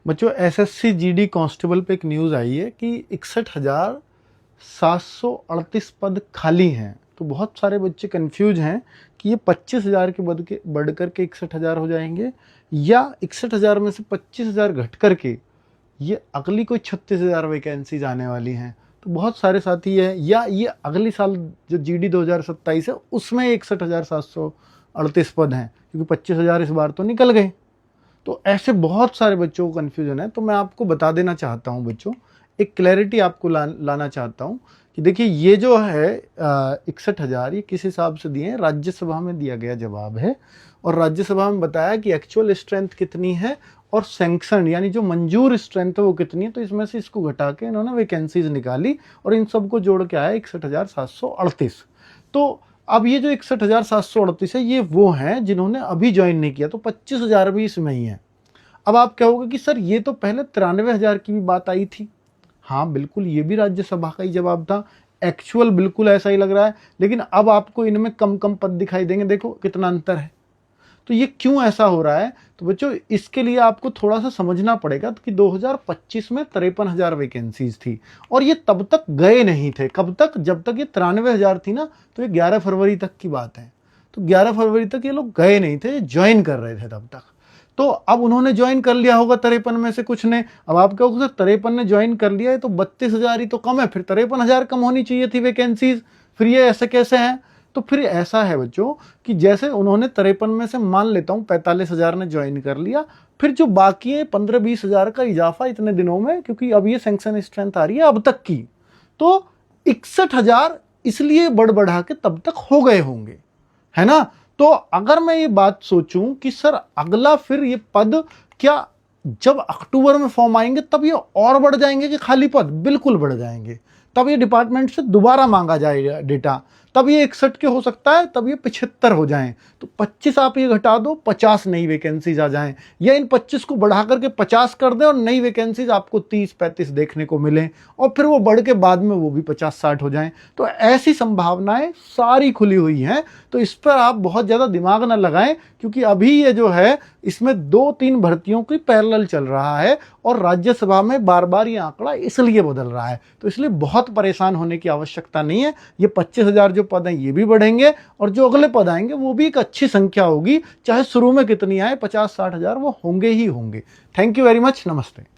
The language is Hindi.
बच्चों एसएससी जीडी कांस्टेबल पे एक न्यूज़ आई है कि 61,738 पद खाली हैं। तो बहुत सारे बच्चे कंफ्यूज हैं कि ये 25,000 के बढ़ करके 61,000 हो जाएंगे या 61,000 में से 25,000 घट करके ये अगली कोई 36,000 वैकेंसीज आने वाली हैं। तो बहुत सारे साथी हैं या ये अगले साल जो जीडी 2027 है उसमें 61,738 पद हैं, क्योंकि 25,000 इस बार तो निकल गए। तो ऐसे बहुत सारे बच्चों को कन्फ्यूजन है। तो मैं आपको बता देना चाहता हूँ बच्चों, एक क्लैरिटी आपको लाना चाहता हूँ कि देखिए ये जो है 61,000 ये किस हिसाब से दिए हैं, राज्यसभा में दिया गया जवाब है। और राज्यसभा में बताया कि एक्चुअल स्ट्रेंथ कितनी है और सैंक्शन यानी जो मंजूर स्ट्रेंथ है वो कितनी है। तो इसमें से इसको घटा के इन्होंने वैकेंसीज निकाली और इन सबको जोड़ के आया 61,738। तो अब ये जो 61,738 है ये वो हैं जिन्होंने अभी ज्वाइन नहीं किया, तो 25,000 भी इसमें ही है। अब आप कहोगे कि सर ये तो पहले 93,000 की भी बात आई थी। हाँ बिल्कुल, ये भी राज्यसभा का ही जवाब था, एक्चुअल बिल्कुल ऐसा ही लग रहा है, लेकिन अब आपको इनमें कम कम पद दिखाई देंगे। देखो कितना अंतर है। तो ये क्यों ऐसा हो रहा है? तो बच्चों इसके लिए आपको थोड़ा सा समझना पड़ेगा कि 2025 में 53,000 वैकेंसीज थी और ये तब तक गए नहीं थे। कब तक? जब तक ये 93,000 थी ना, तो ये 11 फरवरी तक की बात है। तो 11 फरवरी तक ये लोग गए नहीं थे, ज्वाइन कर रहे थे तब तक। तो अब उन्होंने ज्वाइन कर लिया होगा 53 में से कुछ ने। अब आप कहोगे सर 53 ने ज्वाइन कर लिया है तो 32,000 ही तो कम है, फिर 53,000 कम होनी चाहिए थी वैकेंसीज, फिर ये ऐसे कैसे हैं? तो फिर ऐसा है बच्चों कि जैसे उन्होंने 53 में से मान लेता हूं 45,000 ने ज्वाइन कर लिया, फिर जो बाकी है 15-20,000 का इजाफा इतने दिनों में, क्योंकि अब ये सैंक्शन स्ट्रेंथ आ रही है अब तक की, तो 61,000 इसलिए बढ़ बढ़ा के तब तक हो गए होंगे, है ना। तो अगर मैं ये बात सोचूं कि सर अगला फिर ये पद क्या जब अक्टूबर में फॉर्म आएंगे तब ये और बढ़ जाएंगे कि खाली पद? बिल्कुल बढ़ जाएंगे। तब ये डिपार्टमेंट से दोबारा मांगा जाएगा डेटा, तब ये 61 के हो सकता है, तब ये 75 हो जाएं। तो 25 आप ये घटा दो, 50 नई वैकेंसीज आ जाएं, या इन 25 को बढ़ा करके 50 कर दें और नई वैकेंसीज आपको 30-35 देखने को मिलें, और फिर वो बढ़ के बाद में वो भी 50-60 हो जाएं। तो ऐसी संभावनाएं सारी खुली हुई हैं। तो इस पर आप बहुत ज़्यादा दिमाग ना लगाएं, क्योंकि अभी ये जो है इसमें 2-3 भर्तियों की पैरेलल चल रहा है और राज्यसभा में बार बार ये आंकड़ा इसलिए बदल रहा है। तो इसलिए बहुत परेशान होने की आवश्यकता नहीं है। ये 25,000 जो पद हैं ये भी बढ़ेंगे और जो अगले पद आएंगे वो भी एक अच्छी संख्या होगी, चाहे शुरू में कितनी आए, 50-60 हजार वो होंगे ही होंगे। Thank you very much. नमस्ते।